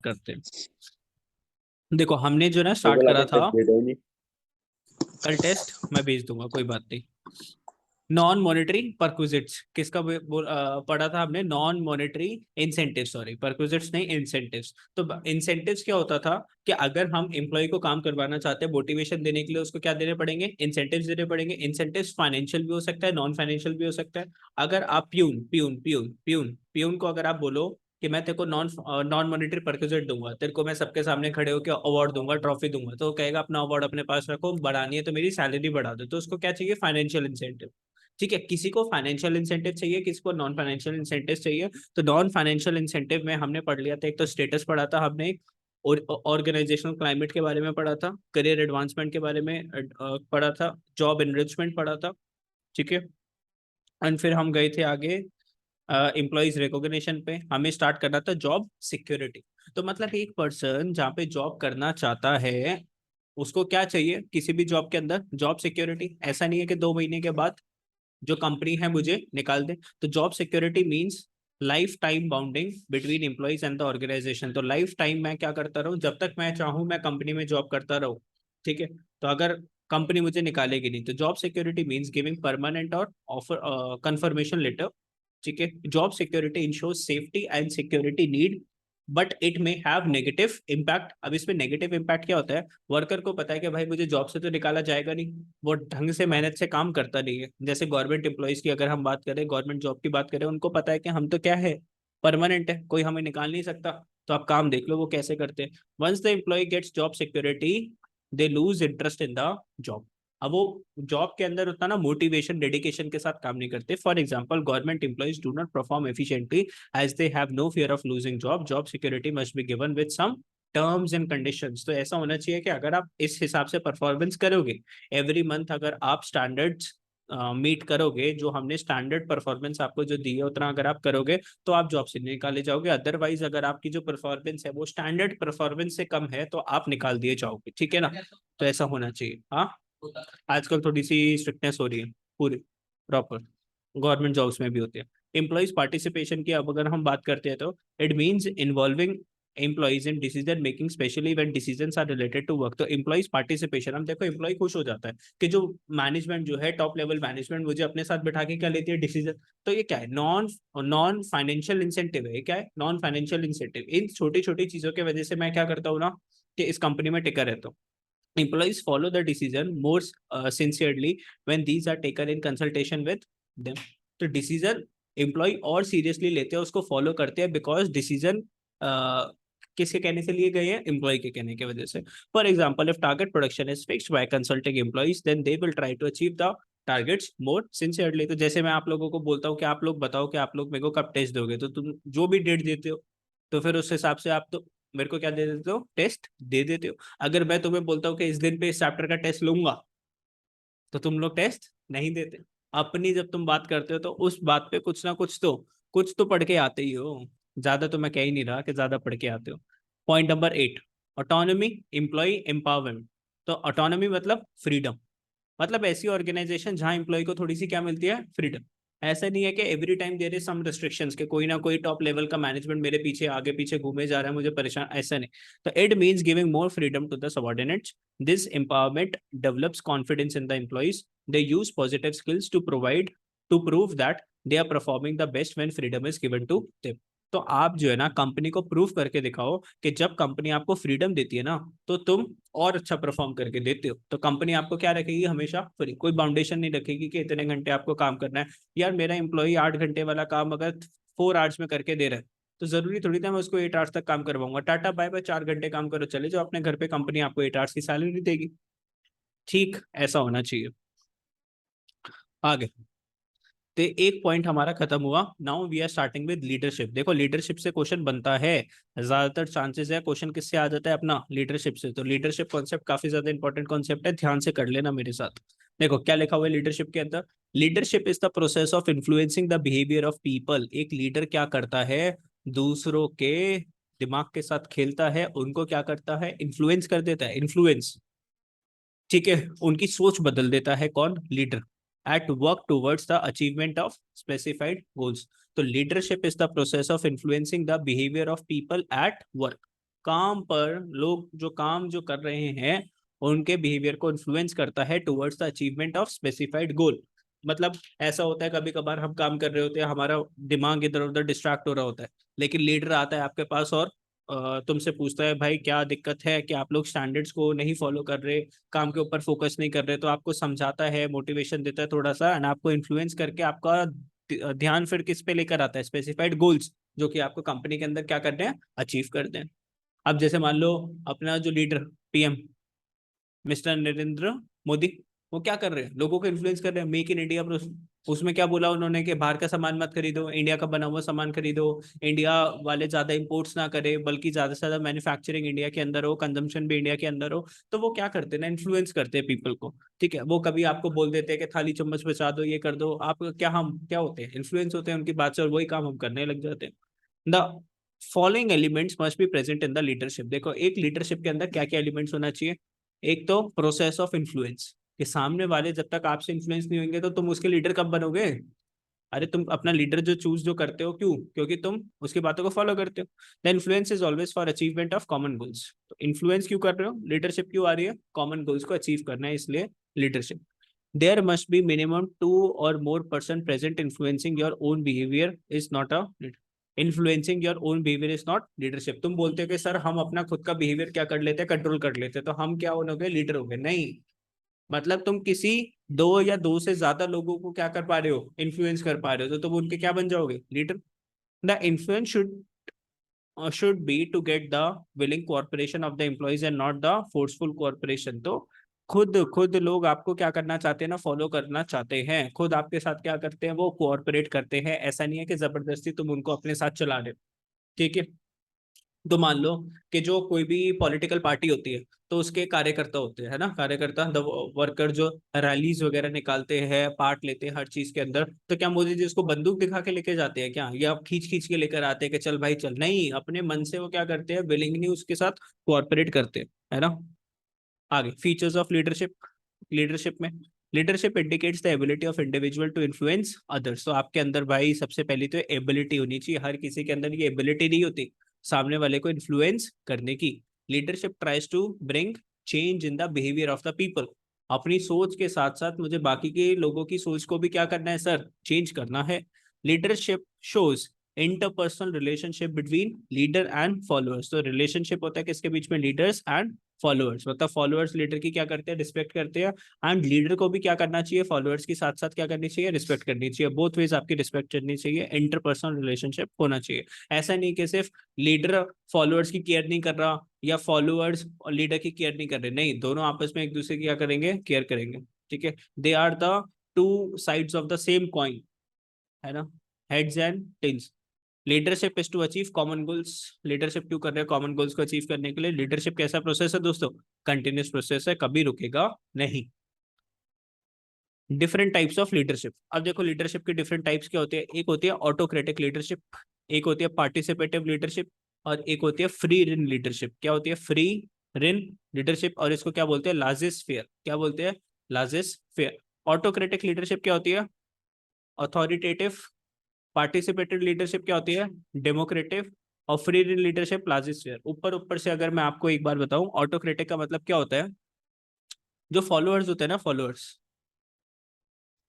करते हैं। देखो हमने जो ना मेरे स्टार्ट को करा लगा था, टेस्ट दे दो नहीं। कल टेस्ट मैं भेज दूंगा कोई बात नहीं। नॉन मॉनेटरी परक्विजिट्स किसका पढ़ा था हमने? Non monetary incentive, sorry perquisites नहीं इंसेंटिव्स। तो इंसेंटिव्स क्या होता था कि अगर हम एम्प्लॉय को काम करवाना चाहते हैं, मोटिवेशन देने के लिए उसको क्या देने पड़ेंगे? इंसेंटिव्स देने पड़ेंगे। इंसेंटिव्स फाइनेंशियल भी हो सकता है, नॉन फाइनेंशियल भी हो सकता है। अगर आप peon peon peon peon peon को अगर आप बोलो कि मैं तेरे को नॉन मॉनेटरी परक्विजिट दूंगा, तेरे को मैं सबके सामने खड़े होकर अवार्ड दूंगा, ट्रॉफी दूंगा, तो वो कहेगा अपना अवार्ड अपने पास रखो, बढ़ानी है तो मेरी सैलरी बढ़ा दो। तो उसको क्या चाहिए? Financial incentive. ठीक है, किसी को फाइनेंशियल इंसेंटिव चाहिए, किसी को नॉन फाइनेंशियल इंसेंटिव चाहिए। तो नॉन फाइनेंशियल इंसेंटिव में हमने पढ़ लिया था, एक तो स्टेटस पढ़ा था हमने, और ऑर्गेनाइजेशनल क्लाइमेट के बारे में पढ़ा था, करियर एडवांसमेंट के बारे में पढ़ा था, जॉब एनरिचमेंट पढ़ा था। ठीक है, एंड फिर हम गए थे आगे एम्प्लॉयज रिकॉग्निशन पे। हमें स्टार्ट करना था जॉब सिक्योरिटी। तो मतलब एक पर्सन जहाँ पे जॉब करना चाहता है उसको क्या चाहिए? किसी भी जॉब के अंदर जॉब सिक्योरिटी। ऐसा नहीं है कि 2 महीने के बाद जो कंपनी है मुझे निकाल दे। तो job security means lifetime bounding between employees and the organisation. तो लाइफ टाइम मैं क्या करता रहूं? जब तक मैं चाहूं मैं कंपनी में जॉब करता रहूं। ठीक है, तो अगर कंपनी मुझे निकालेगी नहीं, तो job security means giving permanent और ऑफर कंफर्मेशन लेटर। ठीक है, job security ensure safety and security need, but it may have negative impact. अब इसमें नेगेटिव इम्पैक्ट क्या होता है? वर्कर को पता है कि भाई मुझे जॉब से तो निकाला जाएगा नहीं, वो ढंग से मेहनत से काम करता नहीं है। जैसे गवर्नमेंट एम्प्लॉयज की अगर हम बात करें, गवर्नमेंट जॉब की बात करें, उनको पता है कि हम तो क्या है, परमानेंट है, कोई हमें निकाल नहीं सकता। तो आप काम देख लो वो कैसे करते हैं। Once the employee gets job security, they lose interest in the job. अब वो जॉब के अंदर उतना ना मोटिवेशन डेडिकेशन के साथ काम नहीं करते। For example, government employees do not perform efficiently as they have no fear of losing job. Job security must be given with some terms and conditions. तो ऐसा होना चाहिए कि अगर आप इस हिसाब से परफॉर्मेंस करोगे, एवरी मंथ अगर आप स्टैंडर्ड्स मीट करोगे, जो हमने स्टैंडर्ड परफॉर्मेंस आपको जो दी है उतना अगर आप करोगे, तो आप जॉब से निकाले जाओगे। अदरवाइज अगर आपकी जो परफॉर्मेंस है वो स्टैंडर्ड परफॉर्मेंस से कम है, तो आप निकाल दिए जाओगे। ठीक है ना? तो ऐसा होना चाहिए। हाँ, आजकल थोड़ी सी स्ट्रिक्टनेस हो रही है पूरी प्रॉपर, गवर्नमेंट जॉब्स में भी होती है। एम्प्लॉइज पार्टिसिपेशन की अब अगर हम बात करते हैं, तो it means involving employees in decision making, specially when decisions are related to work. तो एम्प्लॉइज पार्टिसिपेशन, हम देखो एम्प्लॉय खुश हो जाता है कि जो मैनेजमेंट जो है, टॉप लेवल मैनेजमेंट मुझे अपने साथ बिठा के क्या लेती है? डिसीजन। तो ये क्या है? नॉन नॉन फाइनेंशियल इंसेंटिव है। क्या है? Non financial incentive. इन छोटी छोटी चीजों की वजह से मैं क्या करता हूँ ना, कि इस कंपनी में टिका रहता हूँ। Employees follow the decision more sincerely when these are taken in consultation with them. तो डिसीजन एम्प्लॉय और सीरियसली लेते हैं, उसको फॉलो करते हैं, बिकॉज डिसीजन किसके कहने से लिए गए हैं? एम्प्लॉय के कहने की वजह से। For example, if target production is fixed by consulting employees, then they will try to achieve the targets more sincerely. तो जैसे मैं आप लोगों को बोलता हूँ कि आप लोग बताओ कि आप लोग मेरे को कब टेस्ट दोगे, तो तुम जो भी डेट देते हो, तो फिर उस हिसाब से आप तो मेरे को क्या दे देते हो? टेस्ट दे देते हो। अगर मैं तुम्हें बोलता हूँ कि इस दिन पे इस चैप्टर का टेस्ट लूंगा, तो तुम लोग टेस्ट नहीं देते। अपनी जब तुम बात करते हो तो उस बात पे कुछ ना कुछ तो पढ़ के आते ही हो। ज्यादा तो मैं कह ही नहीं रहा कि ज्यादा पढ़ के आते हो। Point number 8, autonomy employee empowerment. तो ऑटोनॉमी मतलब फ्रीडम, मतलब ऐसी ऑर्गेनाइजेशन जहां एम्प्लॉय को थोड़ी सी क्या मिलती है? फ्रीडम। ऐसा नहीं है कि every time there is some restrictions, के कोई ना कोई टॉप लेवल का मैनेजमेंट मेरे पीछे आगे पीछे घूमे जा रहा है, मुझे परेशान, ऐसा नहीं। तो it means giving more freedom to the subordinates. This empowerment develops confidence in the employees. They use positive skills to prove that they are performing the best when freedom is given to them. तो आप जो है ना, company को prove करके दिखाओ कि जब कंपनी आपको फ्रीडम देती है ना, तो तुम और अच्छा परफॉर्म करके देते हो। तो कंपनी आपको क्या रखेगी? हमेशा फ्री, कोई बाउंडेशन नहीं रखेगी कि इतने घंटे आपको काम करना है। यार मेरा एम्प्लॉय 8 घंटे वाला काम अगर 4 आवर्स में करके दे रहा है, तो जरूरी थोड़ी ना मैं उसको 8 आवर्स तक काम करवाऊंगा। टाटा बाय बाय, 4 घंटे काम करो, चले जाओ अपने घर पे, कंपनी आपको 8 आवर्स की सैलरी देगी। ठीक, ऐसा होना चाहिए। आगे, तो एक पॉइंट हमारा खत्म हुआ। Now we are starting with leadership. देखो लीडरशिप से क्वेश्चन बनता है, ज्यादातर चांसेस है क्वेश्चन किससे आ जाता है? अपना लीडरशिप से। तो लीडरशिप कॉन्सेप्ट काफी ज्यादा इंपॉर्टेंट कॉन्सेप्ट है, ध्यान से कर लेना मेरे साथ। देखो क्या लिखा हुआ है लीडरशिप के अंदर। Leadership is the process of influencing the behaviour of people. एक लीडर क्या करता है? दूसरों के दिमाग के साथ खेलता है, उनको क्या करता है? इन्फ्लुएंस कर देता है, इन्फ्लुएंस। ठीक है, उनकी सोच बदल देता है कौन? Leader. At work towards the achievement of specified goals. तो leadership is the process of influencing the behaviour of people at work. काम पर लोग जो काम जो कर रहे हैं उनके बिहेवियर को इन्फ्लुएंस करता है towards the achievement of specified goal. मतलब ऐसा होता है कभी कभार हम काम कर रहे होते हैं, हमारा दिमाग इधर उधर डिस्ट्रैक्ट हो रहा होता है, लेकिन लीडर आता है आपके पास और तुमसे पूछता है भाई क्या दिक्कत है कि आप लोग स्टैंडर्ड्स को नहीं फॉलो कर रहे, काम के ऊपर फोकस नहीं कर रहे, तो आपको समझाता है, मोटिवेशन देता है थोड़ा सा, एंड आपको इन्फ्लुएंस करके आपका ध्यान फिर किस पे लेकर आता है, स्पेसिफाइड गोल्स जो कि आपको कंपनी के अंदर क्या करते हैं, अचीव करते हैं। अब जैसे मान लो अपना जो leader PM mister Narendra Modi, वो क्या कर रहे हैं, लोगों को इन्फ्लुएंस कर रहे हैं, मेक इन इंडिया। उसमें क्या बोला उन्होंने कि बाहर का सामान मत खरीदो, इंडिया का बना हुआ सामान खरीदो, इंडिया वाले ज्यादा इंपोर्ट्स ना करे, बल्कि ज्यादा से ज्यादा मैन्युफैक्चरिंग इंडिया के अंदर हो, कंजम्पशन भी इंडिया के अंदर हो। तो वो क्या करते हैं ना, इन्फ्लुएंस करते हैं पीपल को। ठीक है, वो कभी आपको बोल देते हैं कि थाली चम्मच बचा दो, ये कर दो, आप क्या, हम क्या होते हैं, इन्फ्लुएंस होते हैं उनकी बात से, और वही काम हम करने लग जाते हैं। The following elements must be present in the leadership. देखो एक लीडरशिप के अंदर क्या क्या एलिमेंट्स होना चाहिए। एक तो प्रोसेस ऑफ इन्फ्लुएंस, कि सामने वाले जब तक आपसे इन्फ्लुएंस नहीं होंगे तो तुम उसके लीडर कब बनोगे। अरे तुम अपना लीडर जो चूज जो करते हो, क्यों, क्योंकि तुम उसकी बातों को फॉलो करते हो। The influence is always for achievement of common goals. तो इन्फ्लुएंस क्यों कर रहे हो, लीडरशिप क्यों आ रही है, कॉमन गोल्स को अचीव करना है, इसलिए leadership. There must be minimum two or more person present influencing your own behavior is not a influencing your own behavior is not leadership। तुम बोलते हो कि सर हम अपना खुद का बिहेवियर क्या कर लेते हैं, कंट्रोल कर लेते हैं, तो हम क्या हो गए, लीडर हो गए, नहीं। मतलब तुम किसी दो या दो से ज्यादा लोगों को क्या कर पा रहे हो, इन्फ्लुएंस कर पा रहे हो, तो तुम उनके क्या बन जाओगे, leader. The influence should be to get the willing cooperation of the employees and not the forceful cooperation। तो खुद लोग आपको क्या करना चाहते हैं ना, फॉलो करना चाहते हैं, खुद आपके साथ क्या करते हैं, वो कोऑपरेट करते हैं। ऐसा नहीं है कि जबरदस्ती तुम उनको अपने साथ चला रहे हो। ठीक है, तो मान लो कि जो कोई भी पॉलिटिकल पार्टी होती है तो उसके कार्यकर्ता होते हैं, है ना, कार्यकर्ता द वर्कर, जो रैलीज वगैरह निकालते हैं, पार्ट लेते हैं हर चीज के अंदर। तो क्या मोदी जी उसको बंदूक दिखा के लेके जाते हैं क्या, या खींच खींच के लेकर आते हैं कि चल भाई चल, नहीं, अपने मन से वो क्या करते हैं, विलिंगली उसके साथ कोऑपरेट करते हैं, है ना। आगे फीचर्स ऑफ लीडरशिप। लीडरशिप में leadership indicates the ability of individual to influence others. तो आपके अंदर भाई सबसे पहली तो एबिलिटी होनी चाहिए, हर किसी के अंदर ये एबिलिटी नहीं होती सामने वाले को इन्फ्लुएंस करने की। Leadership tries to bring change in the behaviour of the people. अपनी सोच के साथ साथ मुझे बाकी के लोगों की सोच को भी क्या करना है सर, चेंज करना है। Leadership shows interpersonal relationship between leader and followers. तो रिलेशनशिप होता है किसके बीच में, लीडर्स एंड फॉलोअर्स। मतलब फॉलोअर्स लीडर की क्या करते हैं, रिस्पेक्ट करते हैं, एंड लीडर को भी क्या करना चाहिए, फॉलोअर्स के साथ साथ क्या करनी चाहिए, रिस्पेक्ट करनी चाहिए। बोथ वेज आपकी रिस्पेक्ट करनी चाहिए, इंटरपर्सनल रिलेशनशिप होना चाहिए। ऐसा नहीं कि सिर्फ लीडर फॉलोअर्स की केयर नहीं कर रहा या फॉलोअर्स और लीडर की केयर नहीं कर रहे, नहीं, दोनों आपस में एक दूसरे की क्या करेंगे, केयर करेंगे। ठीक है, they are the two sides of the same coin, है ना, heads and tails. Leadership is to achieve common goals. Leadership क्यों कर रहे हैं, कॉमन गोल्स को अचीव करने के लिए। लीडरशिप कैसा प्रोसेस है दोस्तों, कंटिन्यूस प्रोसेस है, कभी रुकेगा नहीं। Different types of leadership. अब देखो लीडरशिप के डिफरेंट टाइप्स क्या होते हैं। एक होती है ऑटोक्रेटिक लीडरशिप, एक होती है पार्टिसिपेटिव लीडरशिप, और एक होती है फ्री रिन लीडरशिप। क्या होती है, फ्री रिन लीडरशिप, और इसको क्या बोलते हैं, लार्जेस्ट फेयर। क्या बोलते हैं, लार्जेस्ट फेयर। ऑटोक्रेटिक लीडरशिप क्या होती है, अथॉरिटेटिव। पार्टिसिपेटिव लीडरशिप क्या होती है, डेमोक्रेटिव। और फ्री लीडरशिप लार्जेस्ट फेयर। ऊपर ऊपर से अगर मैं आपको एक बार बताऊं, ऑटोक्रेटिक का मतलब क्या होता है, जो फॉलोअर्स होते हैं ना, फॉलोअर्स,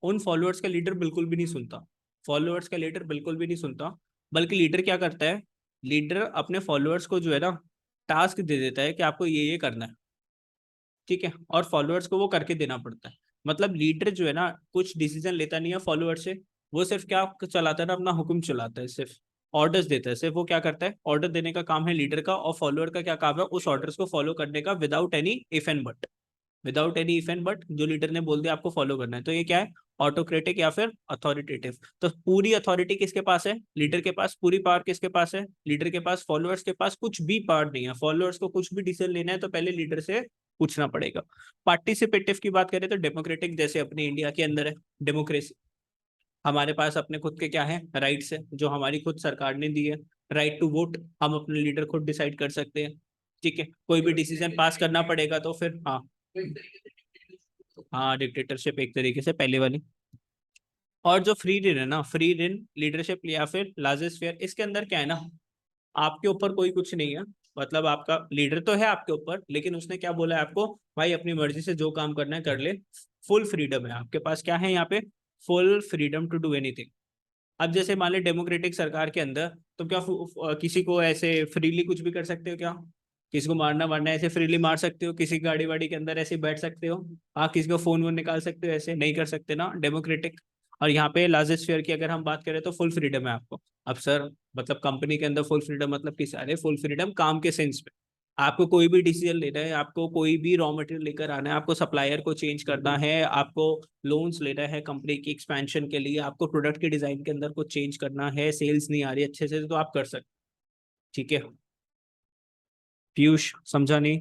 उन फॉलोअर्स का लीडर बिल्कुल भी नहीं सुनता। फॉलोअर्स का लीडर बिल्कुल भी नहीं सुनता, बल्कि लीडर क्या करता है, लीडर अपने फॉलोअर्स को जो है ना, टास्क दे देता है कि आपको ये करना है। ठीक है, और फॉलोअर्स को वो करके देना पड़ता है। मतलब लीडर जो है ना, कुछ डिसीजन लेता नहीं है फॉलोअर से, वो सिर्फ क्या चलाता है ना, अपना हुक्म चलाता है, सिर्फ ऑर्डर्स देता है। सिर्फ वो क्या करता है, ऑर्डर देने का काम है लीडर का, और फॉलोअर का क्या काम है, उस ऑर्डर्स को फॉलो करने का, without any if and but. Without any if and but, जो लीडर ने बोल दिया आपको फॉलो करना है, तो ये क्या है, ऑटोक्रेटिक या फिर अथॉरिटेटिव। तो पूरी अथॉरिटी किसके पास है, लीडर के पास। पूरी पावर किसके पास है, लीडर के पास। फॉलोअर्स के पास कुछ भी पावर नहीं है। फॉलोअर्स को कुछ भी डिसीजन लेना है तो पहले लीडर से पूछना पड़ेगा। पार्टिसिपेटिव की बात करें तो डेमोक्रेटिक, जैसे अपने इंडिया के अंदर है डेमोक्रेसी, हमारे पास अपने खुद के क्या है, राइट्स है, जो हमारी खुद सरकार ने दी है। राइट टू वोट, हम अपने लीडर खुद डिसाइड कर सकते हैं। ठीक है, कोई भी डिसीजन पास करना पड़ेगा तो फिर हाँ, हाँ डिक्टेटरशिप एक तरीके से पहले वाली। और जो फ्री रिन है ना, फ्री रिन लीडरशिप या फिर लार्जेस्ट फेयर, इसके अंदर क्या है ना, आपके ऊपर कोई कुछ नहीं है, मतलब आपका लीडर तो है आपके ऊपर, लेकिन उसने क्या बोला है आपको, भाई अपनी मर्जी से जो काम करना है कर ले, फुल फ्रीडम है आपके पास। क्या है यहाँ पे, full freedom to do anything. अब जैसे मान ली डेमोक्रेटिक सरकार के अंदर, तो क्या किसी को ऐसे फ्रीली कुछ भी कर सकते हो क्या? किसी को मारना वारना ऐसे फ्रीली मार सकते हो? किसी गाड़ी वाड़ी के अंदर ऐसे बैठ सकते हो? हाँ, किसी को फोन वोन निकाल सकते हो? ऐसे नहीं कर सकते ना, डेमोक्रेटिक। और यहाँ पे लार्जेस्ट फेयर की अगर हम बात करें तो फुल फ्रीडम है आपको। अब सर मतलब कंपनी के अंदर फुल फ्रीडम मतलब किस, अरे फुल फ्रीडम काम के सेंस में। आपको कोई भी डिसीजन लेना है, आपको कोई भी रॉ मटेरियल लेकर आना है, आपको सप्लायर को चेंज करना है, आपको लोन्स लेना है कंपनी की एक्सपेंशन के लिए, आपको प्रोडक्ट के डिजाइन के अंदर कुछ चेंज करना है, सेल्स नहीं आ रही अच्छे से, तो आप कर सकते। ठीक है पीयूष, समझा नहीं?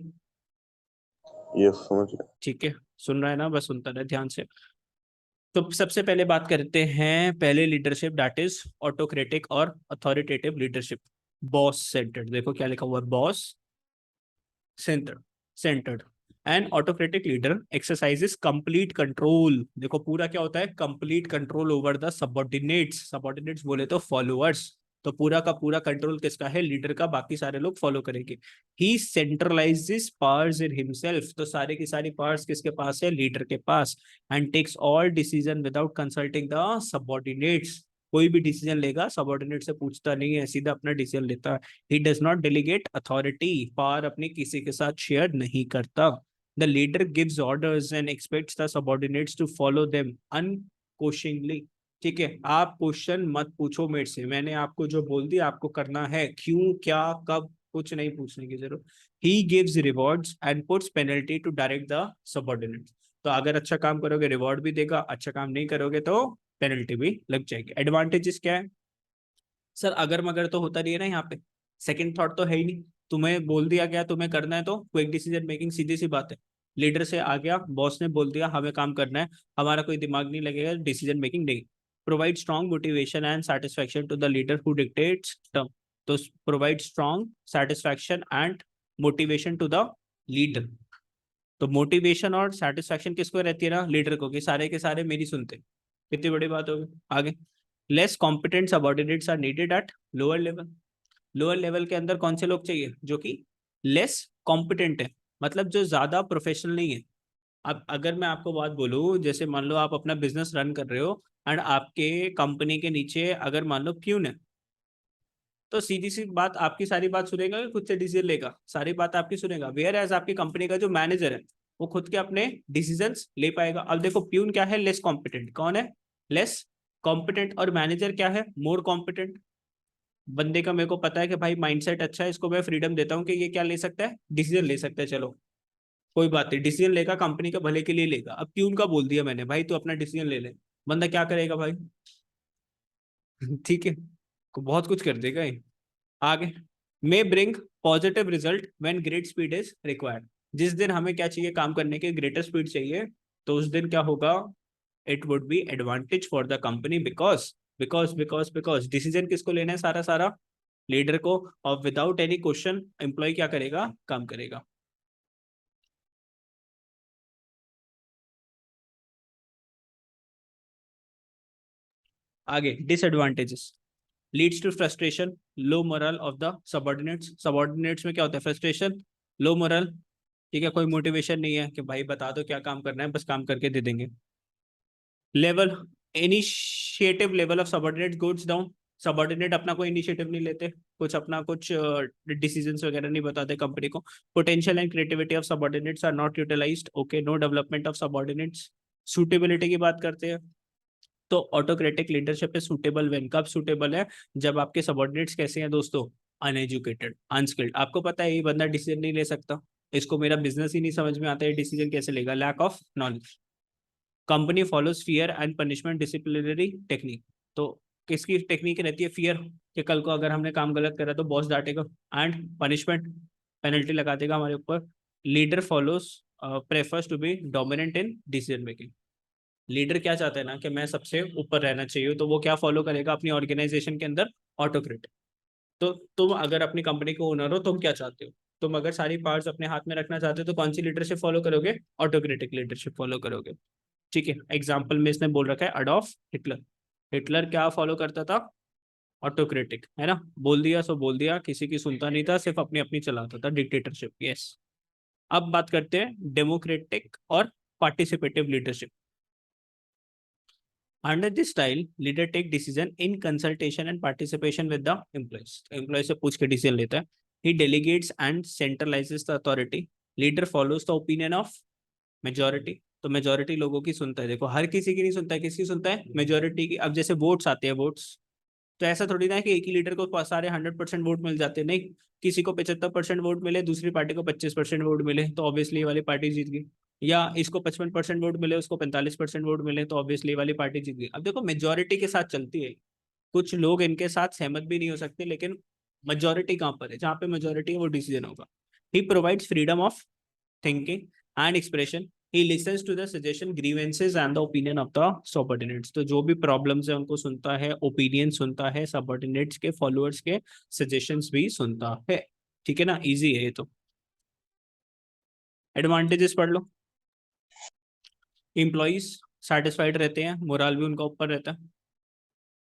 यस, समझ गया। ठीक है, सुन रहा है ना, बस सुनता रहे ध्यान से। तो सबसे पहले बात करते हैं पहले लीडरशिप, दैट इज ऑटोक्रेटिक और अथॉरिटेटिव लीडरशिप। बॉस सेंटर्ड, देखो क्या लिखा हुआ है, boss centred and autocratic leader exercises complete control. देखो पूरा क्या होता है, complete control over the subordinates. Subordinates बोले तो फॉलोअर्स। तो पूरा का पूरा कंट्रोल किसका है, लीडर का, बाकी सारे लोग फॉलो करेंगे। ही सेंट्रलाइजेस पावर्स इन हिमसेल्फ, तो सारे की सारी पावर्स किसके पास है, लीडर के पास। And takes all decision without consulting the subordinates. कोई भी डिसीजन लेगा सबऑर्डिनेट से पूछता नहीं है, सीधा अपना डिसीजन लेता है। He does not delegate authority, power अपनी किसी के साथ शेयर नहीं करता। The leader gives orders and expects the subordinates to follow them unquestioningly. ठीक है, आप क्वेश्चन मत पूछो मेरे से, मैंने आपको जो बोल दिया आपको करना है, क्यों क्या कब कुछ नहीं पूछने की जरूरत। He gives rewards and puts penalty to direct the subordinates. तो अगर अच्छा काम करोगे रिवॉर्ड भी देगा, अच्छा काम नहीं करोगे तो पेनल्टी भी लग जाएगी। एडवांटेजेस क्या है सर, अगर मगर तो होता नहीं है ना यहाँ पे, सेकंड थॉट तो है ही नहीं। तुम्हें बोल दिया गया तुम्हें करना है तो क्विक डिसीजन मेकिंग, सीधी सी बात है। लीडर से आ गया, बॉस ने बोल दिया हमें काम करना है, हमारा कोई दिमाग नहीं लगेगा डिसीजन मेकिंग नहीं। Provide strong motivation and satisfaction to the leader who dictates term. तो provide strong satisfaction and motivation to the leader. तो मोटिवेशन और सेटिस्फैक्शन किसको रहती है ना, लीडर को, कि सारे के सारे मेरी सुनते। कितनी बड़ी बात होगी आगे। Less competent subordinates are needed at lower level. Lower level के अंदर कौन से लोग चाहिए, जो कि लेस कॉम्पिटेंट है, मतलब जो ज्यादा प्रोफेशनल नहीं है। अब अगर मैं आपको बात बोलूं, जैसे मान लो आप अपना बिजनेस रन कर रहे हो एंड आपके कंपनी के नीचे अगर मान लो प्यून है, तो सीधी सी बात आपकी सारी बात सुनेगा कि खुद से डिसीजन लेगा, सारी बात आपकी सुनेगा। वेयर एज आपकी कंपनी का जो मैनेजर है वो खुद के अपने डिसीजंस ले पाएगा। अब देखो प्यून क्या है, लेस कॉम्पिटेंट। कौन है, लेस कॉम्पिटेंट। और मैनेजर क्या है, मोर कॉम्पिटेंट। बंदे का मेरे को पता है कि भाई माइंडसेट अच्छा है, इसको मैं फ्रीडम देता हूँ कि ये क्या ले सकता है, डिसीजन ले सकता है। चलो कोई बात नहीं, डिसीजन लेगा कंपनी का भले के लिए लेगा। अब प्यून का बोल दिया मैंने, भाई तू अपना डिसीजन ले ले, बंदा क्या करेगा भाई? ठीक है, को बहुत कुछ कर देगा ये। आगे, मे bring positive result when great speed is required. जिस दिन हमें क्या चाहिए, काम करने के ग्रेटर स्पीड चाहिए, तो उस दिन क्या होगा, it would be advantage for the company. Because decision किसको लेना है, सारा सारा लीडर को। और विदाउट एनी क्वेश्चन एम्प्लॉय क्या करेगा, काम करेगा। आगे, disadvantages leads to frustration, low morale of the subordinates. Subordinates में क्या होता है, फ्रस्ट्रेशन, लो मोरल। ठीक है, कोई मोटिवेशन नहीं है कि भाई बता दो क्या काम करना है, बस काम करके दे देंगे। Level, initiative level of subordinate goes down. Subordinate अपना कोई इनिशिएटिव नहीं लेते, कुछ अपना कुछ डिसीजंस वगैरह नहीं बताते कंपनी को। Potential and creativity of subordinates are not utilised. Okay, no development of subordinates. Suitability की बात करते हैं, तो autocratic leadership is suitable when, कब सूटेबल है, जब आपके सबॉर्डिनेट्स कैसे हैं दोस्तों, अनएजुकेटेड, अनस्किल्ड। आपको पता है ये बंदा डिसीजन नहीं ले सकता, इसको मेरा बिजनेस ही नहीं समझ में आता है, डिसीजन कैसे लेगा, lack of knowledge. Company follows fear and punishment disciplinary technique. तो किसकी टेक्निक रहती है, फियर, कि कल को अगर हमने काम गलत करा तो बॉस डांटेगा, एंड पनिशमेंट, पेनल्टी लगा देगा हमारे ऊपर। Leader follows prefers to be dominant in decision making. Leader क्या चाहता है ना कि मैं सबसे ऊपर रहना चाहिए, तो वो क्या फॉलो करेगा अपनी ऑर्गेनाइजेशन के अंदर, ऑटोक्रेट। तो तुम अगर अपनी कंपनी को ओनर हो, तुम क्या चाहते हो, तुम अगर सारी पावर्स अपने हाथ में रखना चाहते हो तो कौन सी लीडरशिप फॉलो करोगे, ऑटोक्रेटिक लीडरशिप फॉलो करोगे। ठीक है, एग्जाम्पल में इसने बोल रखा है अडॉल्फ हिटलर। हिटलर क्या फॉलो करता था, ऑटोक्रेटिक है ना, बोल दिया सो बोल दिया, किसी की सुनता नहीं था, सिर्फ अपनी अपनी चलाता था, डिक्टेटरशिप। यस। अब बात करते हैं डेमोक्रेटिक और participative leadership. Under this style leader take decision in consultation and participation with the employees, employee से पूछ के डिसीजन लेता है। He delegates and centralises the authority. Leader follows the opinion of majority, तो मेजोरिटी लोगों की सुनता है। देखो हर किसी की नहीं सुनता है, किसकी सुनता है? मेजोरिटी की। अब जैसे वोट्स आते हैं, वोट्स, तो ऐसा थोड़ी ना है कि एक ही लीडर को सारे 100% वोट मिल जाते हैं, नहीं। किसी को 75% वोट मिले, दूसरी पार्टी को 25% वोट मिले, तो ऑब्वियसली ये वाली पार्टी जीत गई। या इसको 55% वोट मिले, उसको 45% वोट मिले, तो ऑब्वियसली ये वाली पार्टी जीत गई। अब देखो मेजोरिटी के साथ चलती है, कुछ लोग इनके साथ सहमत भी नहीं हो सकते, लेकिन मेजोरिटी कहाँ पर है? जहाँ पे मेजोरिटी है वो डिसीजन होगा। He provides freedom of thinking and expression. He listens to the suggestion, grievances and the opinion of the subordinates. तो जो भी प्रॉब्लम्स है उनको सुनता है, ओपिनियन सुनता है, सबऑर्डिनेट्स के, फॉलोअर्स के सजेशंस भी सुनता है। ठीक है ना, इजी है ये तो। एडवांटेजेस पढ़ लो। एम्प्लॉइज सेटिस्फाइड रहते हैं, मोरल भी उनका ऊपर रहता है।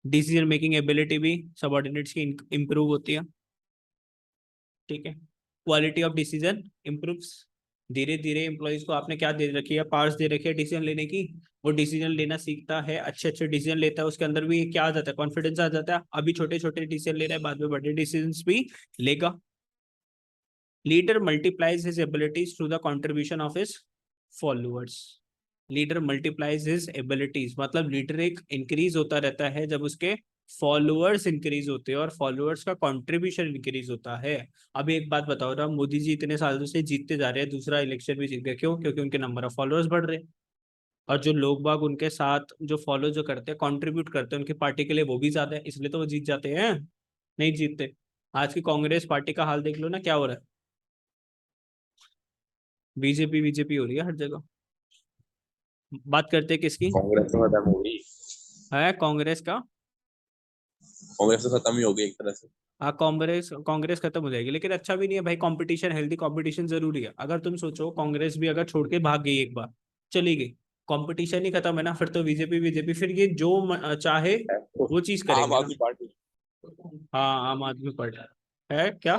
डिसीजन मेकिंग एबिलिटी भी सबऑर्डिनेट्स की इंप्रूव होती है। ठीक है। Quality of decision improves. धीरे धीरे एम्प्लॉयज को आपने क्या दे रखी है? पावर्स दे रखी है डिसीजन लेने की। वो डिसीजन लेना सीखता है, अच्छे अच्छे डिसीजन लेता है, उसके अंदर भी क्या आ जाता है? कॉन्फिडेंस आ जाता है। अभी छोटे छोटे डिसीजन ले रहा है, बाद में बड़े डिसीजन भी लेगा। Leader multiplies his abilities through the contribution of his followers. Leader multiplies his abilities, मतलब लीडर एक इंक्रीज होता रहता है जब उसके फॉलोअर्स इंक्रीज होते हैं और फॉलोअर्स का कंट्रीब्यूशन इंक्रीज होता है। अभी एक बात बताओ ना, मोदी जी इतने सालों से जीतते जा रहे हैं, दूसरा इलेक्शन भी जीत गए, क्यों? क्योंकि उनके नंबर ऑफ फॉलोअर्स बढ़ रहे हैं। और जो लोग बाग उनके साथ जो फॉलो जो करते हैं, कंट्रीब्यूट करते हैं उनकी पार्टी के लिए, वो भी ज्यादा है, इसलिए तो वो जीत जाते हैं। नहीं जीतते। आज की कांग्रेस पार्टी का हाल देख लो ना, क्या हो रहा है। बीजेपी बीजेपी हो रही है हर जगह। बात करते हैं किसकी? कांग्रेस तो खत्म हो गई। है कांग्रेस का। कांग्रेस तो खत्म ही हो गई एक तरह से। हाँ, कांग्रेस कांग्रेस खत्म हो जाएगी, लेकिन अच्छा भी नहीं है भाई। कंपटीशन, हेल्दी कंपटीशन जरूरी है। अगर तुम सोचो कांग्रेस भी अगर छोड़ के भाग गई, एक बार चली गई, कंपटीशन ही खत्म है ना, फिर तो बीजेपी बीजेपी, फिर ये जो चाहे तो वो चीज आम करेंगे ना। आदमी पार्टी हाँ, आम आदमी पार्टी है क्या?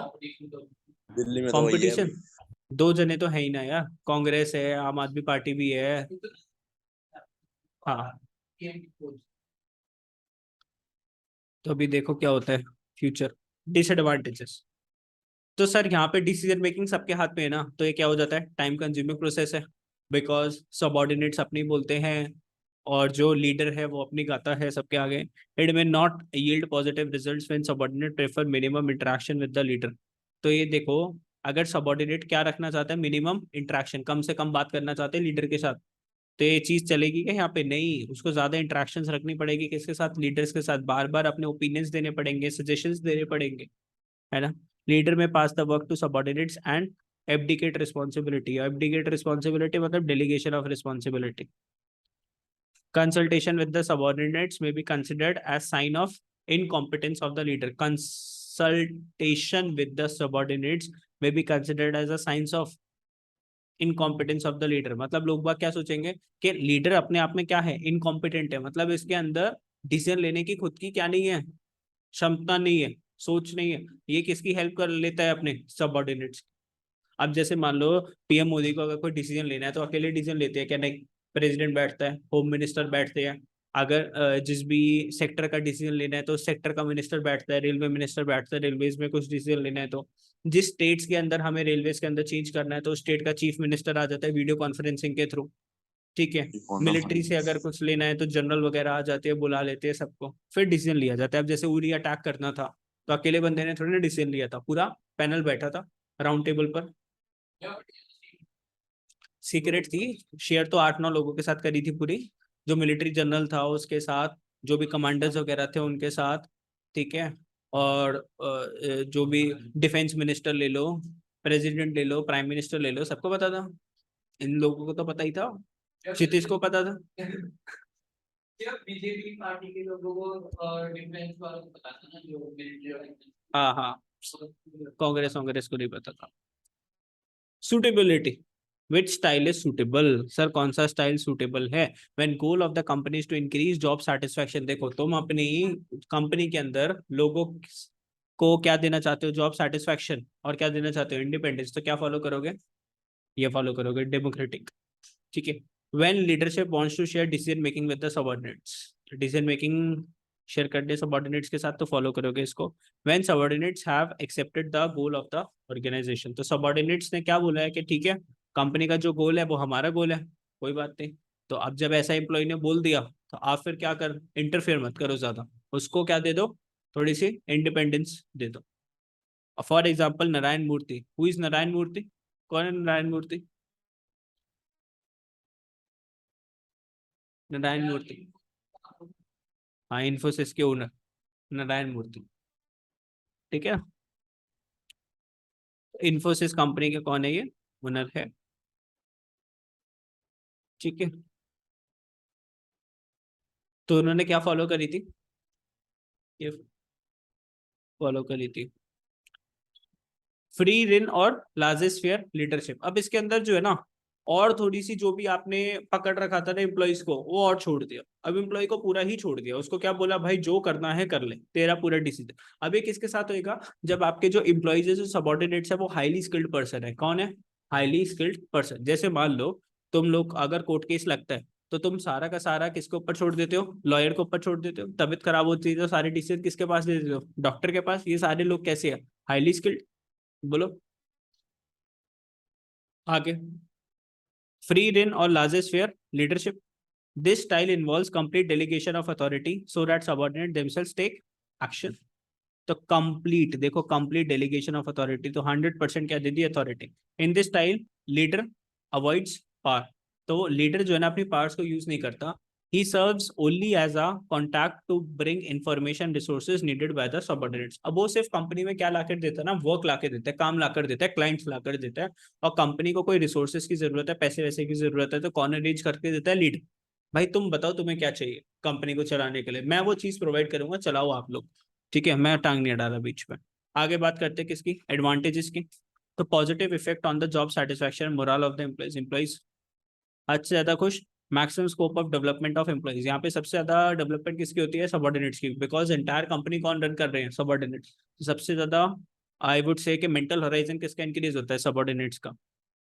दिल्ली में तो वही है कंपटीशन अभी। दो जने तो है ही ना यार, कांग्रेस है, आम आदमी पार्टी भी है। हाँ। तो अभी देखो क्या होता है फ्यूचर। डिसएडवांटेजेस। तो सर यहाँ पे डिसीजन मेकिंग सबके हाथ में है ना, तो ये क्या हो जाता है? टाइम कंज्यूमिंग प्रोसेस है, बिकॉज सबऑर्डिनेट्स अपनी बोलते हैं और जो लीडर है वो अपनी गाता है सबके आगे। It may not yield positive results when subordinate prefer minimum interaction with the leader. तो ये देखो, अगर सबऑर्डिनेट क्या रखना चाहता है? मिनिमम इंटरेक्शन, कम से कम बात करना चाहते हैं लीडर के साथ, तो ये चीज चलेगी क्या यहाँ पे? नहीं, उसको ज्यादा इंटरेक्शंस रखनी पड़ेगी। किसके साथ? लीडर्स के साथ। बार बार अपने ओपिनियंस देने पड़ेंगे, सजेशंस देने पड़ेंगे, है ना। Leader may pass the work to subordinates and abdicate responsibility. Abdicate responsibility मतलब delegation of responsibility. Consultation with the subordinates may be considered as sign of incompetence of the leader. Consultation with the subordinates may be considered as a science of incompetence of the leader. मतलब लोग बाग क्या सोचेंगे कि leader अपने आप में क्या है? इनकॉम्पिटेंट है, मतलब इसके अंदर डिसीजन लेने की खुद की क्या नहीं है? क्षमता नहीं है, सोच नहीं है। ये किसकी हेल्प कर लेता है? अपने सबऑर्डिनेट्स। अब जैसे मान लो पीएम मोदी को अगर कोई डिसीजन लेना है तो अकेले डिसीजन लेते हैं क्या? नहीं। प्रेसिडेंट बैठता है, होम मिनिस्टर बैठते हैं। अगर जिस भी सेक्टर का डिसीजन लेना है तो सेक्टर का मिनिस्टर बैठता है, रेलवे मिनिस्टर बैठता है, रेलवेज में कुछ डिसीजन लेना है तो जिस स्टेट्स के अंदर हमें रेलवेज के अंदर चेंज करना है तो स्टेट का चीफ मिनिस्टर आ जाता है वीडियो कॉन्फ्रेंसिंग के थ्रू। ठीक है। कौन सा मिलिट्री फंड? से अगर कुछ लेना है तो जनरल वगैरह आ जाते हैं, बुला लेते हैं सबको, फिर डिसीजन लिया जाता है। अब जैसे उरी अटैक करना था तो अकेले बंदे ने थोड़ी ना डिसीजन लिया था, पूरा पैनल बैठा था राउंड टेबल पर। सीक्रेट थी, शेयर तो 8-9 लोगों के साथ करी थी पूरी। जो मिलिट्री जनरल था उसके साथ, जो भी कमांडर्स वगैरह थे उनके साथ। ठीक है। और जो भी डिफेंस मिनिस्टर ले लो, प्रेसिडेंट ले लो, प्राइम मिनिस्टर ले लो, सबको पता था। इन लोगों को तो पता ही था, क्षितिज को पता था। क्या बीजेपी पार्टी के लोगों को डिफेंस वालों को पता था ना, जो मिलिट्री वाले हाँ हाँ, कांग्रेस कांग्रेस को नहीं पता था। Suitability. Which style is suitable, sir कौन सा स्टाइल सुटेबल है? When goal of the company is to increase job satisfaction, देखो तुम अपनी कंपनी के अंदर लोगों को क्या देना चाहते हो? जॉब सेटिस्फेक्शन, और क्या देना चाहते हो? इंडिपेंडेंस। तो क्या फॉलो करोगे? ये फॉलो करोगे, डेमोक्रेटिक। ठीक है। When leadership wants to share decision making with the subordinates, decision making share करने सबऑर्डिनेट्स के साथ, तो फॉलो करोगे इसको। When subordinates have accepted the goal of the organisation, तो सबऑर्डिनेट्स ने क्या बोला है कि ठीक है कंपनी का जो गोल है वो हमारा गोल है, कोई बात नहीं। तो अब जब ऐसा एम्प्लॉय ने बोल दिया तो आप फिर क्या कर, इंटरफेयर मत करो ज्यादा, उसको क्या दे दो, थोड़ी सी इंडिपेंडेंस दे दो। For example Narayana Murthy, who is Narayana Murthy? कौन है नारायण मूर्ति? नारायण मूर्ति, हाँ इन्फोसिस के ओनर नारायण मूर्ति। ठीक है, इन्फोसिस कंपनी के कौन है? ये ओनर है। ठीक है, तो उन्होंने क्या फॉलो करी थी? ये फॉलो करी थी फ्री रिन और लार्जेस्ट फेयर लीडरशिप। अब इसके अंदर जो है ना, और थोड़ी सी जो भी आपने पकड़ रखा था ना एम्प्लॉइज को, वो और छोड़ दिया। अब एम्प्लॉय को पूरा ही छोड़ दिया, उसको क्या बोला, भाई जो करना है कर ले, तेरा पूरा डिसीजन। अब ये किसके साथ होएगा? जब आपके जो एम्प्लॉइज है, जो सबॉर्डिनेट्स है, वो हाईली स्किल्ड पर्सन है। कौन है? Highly skilled person. जैसे मान लो तुम लोग अगर कोर्ट केस लगता है, तो तुम सारा का सारा किसके ऊपर छोड़ देते हो? लॉयर के ऊपर छोड़ देते हो। तबीयत खराब होती है तो सारे डिसीजन किसके पास दे देते हो? डॉक्टर के पास। ये सारे लोग कैसे है? Highly skilled. बोलो आगे। फ्री रेन और laissez faire leadership, this style involves complete delegation of authority so that subordinate themselves take action. तो कंप्लीट, देखो कंप्लीट डेलीगेशन ऑफ अथॉरिटी, तो 100% क्या दे दी? Authority. In this style leader avoids power, तो लीडर जो है ना अपनी पावर्स को यूज नहीं करता। He serves only as a contact to bring information resources needed by the subordinates। अब वो सिर्फ कंपनी में क्या लाकर देता है ना, वर्क लाकर देता है, काम लाकर देता है, क्लाइंट्स लाकर देता है। और कंपनी को कोई रिसोर्सेज की जरूरत है, पैसे वैसे की जरूरत है, तो कौन अरेंज करके देता है? लीड। भाई तुम बताओ तुम्हें क्या चाहिए कंपनी को चलाने के लिए, मैं वो चीज प्रोवाइड करूंगा, चलाओ आप लोग। ठीक है, मैं टांग नहीं डाला बीच में। आगे बात करते हैं किसकी, एडवांटेजेस की। तो positive effect on the job satisfaction moral of the employees, employees हद से ज्यादा खुश। Maximum scope of development of employees, यहाँ पे सबसे ज्यादा डेवलपमेंट किसकी होती है? सबऑर्डिनेट्स की, बिकॉज एंटायर कंपनी कौन रन कर रहे हैं? सबऑर्डिनेट्स। तो सबसे ज्यादा आई वुड से कि मेंटल होराइजन किसका इंक्रीज होता है? सबऑर्डिनेट्स का।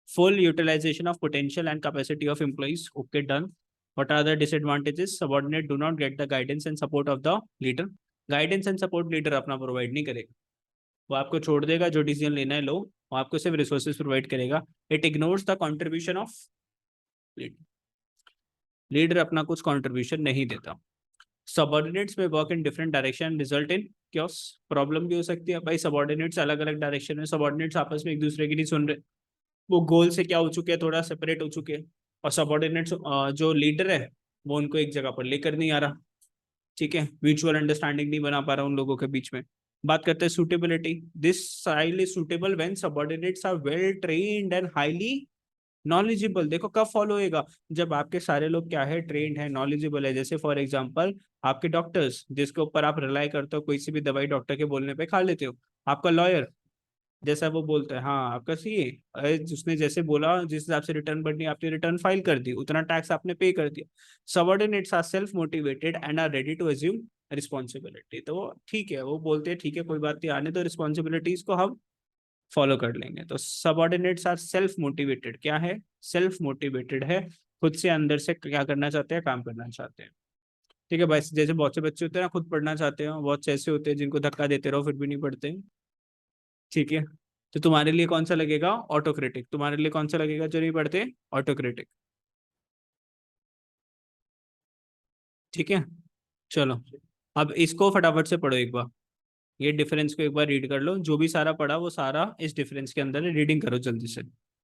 Full utilization of potential and capacity of employees, okay done. What are the disadvantages? Subordinate do not get the guidance and support of the leader। Guidance and support leader अपना provide नहीं करेगा, वो आपको छोड़ देगा, जो decision लेना है लो, वो आपको सिर्फ रिसोर्सेज प्रोवाइड करेगा। It ignores the contribution of leader, leader अपना कुछ कंट्रीब्यूशन नहीं देता। सबऑर्डिनेट्स में work in different direction result in chaos, problem भी हो सकती है भाई। सबऑर्डिनेट्स अलग अलग डायरेक्शन में, सबऑर्डिनेट्स आपस में एक दूसरे की नहीं सुन रहे, वो गोल से क्या हो चुके हैं, थोड़ा सेपरेट हो चुके हैं। और सबऑर्डिनेट्स जो लीडर है वो उनको एक जगह पर लेकर नहीं आ रहा। ठीक है, म्यूचुअल अंडरस्टैंडिंग नहीं बना पा रहा उन लोगों के बीच में। बात करते हैं suitability, this style is suitable when subordinates are well trained and highly knowledgeable. देखो कब फॉलो होएगा? जब आपके सारे लोग क्या है, ट्रेंड है, नॉलेजेबल है। जैसे फॉर एग्जांपल आपके डॉक्टर्स, जिसके ऊपर आप रिलाई करते हो, कोई सी भी दवाई डॉक्टर के बोलने पे खा लेते हो। आपका लॉयर, जैसा वो बोलता है, हाँ आपका सीए, उसने जैसे बोला, जिस हिसाब से रिटर्न भरनी, आपने रिटर्न फाइल कर दी, उतना टैक्स आपने पे कर दिया। Subordinates are self motivated and are ready to assume responsibility. तो ठीक है, वो बोलते हैं ठीक है कोई बात नहीं, आने तो रिस्पॉन्सिबिलिटीज को हम फॉलो कर लेंगे। तो सबऑर्डिनेट्स आर सेल्फ मोटिवेटेड, क्या है? सेल्फ मोटिवेटेड है, खुद से अंदर से क्या करना चाहते हैं, काम करना चाहते हैं। ठीक है भाई, जैसे बहुत से बच्चे होते हैं ना खुद पढ़ना चाहते हैं, बहुत से ऐसे होते हैं जिनको धक्का देते रहो फिर भी नहीं पढ़ते। ठीक है, तो तुम्हारे लिए कौन सा लगेगा? ऑटोक्रेटिक। तुम्हारे लिए कौन सा लगेगा जो नहीं पढ़ते? ऑटोक्रेटिक। ठीक है, चलो अब इसको फटाफट से पढ़ो एक बार, ये डिफरेंस को एक बार रीड कर लो, जो भी सारा पढ़ा वो सारा इस डिफरेंस के अंदर है, रीडिंग करो जल्दी से।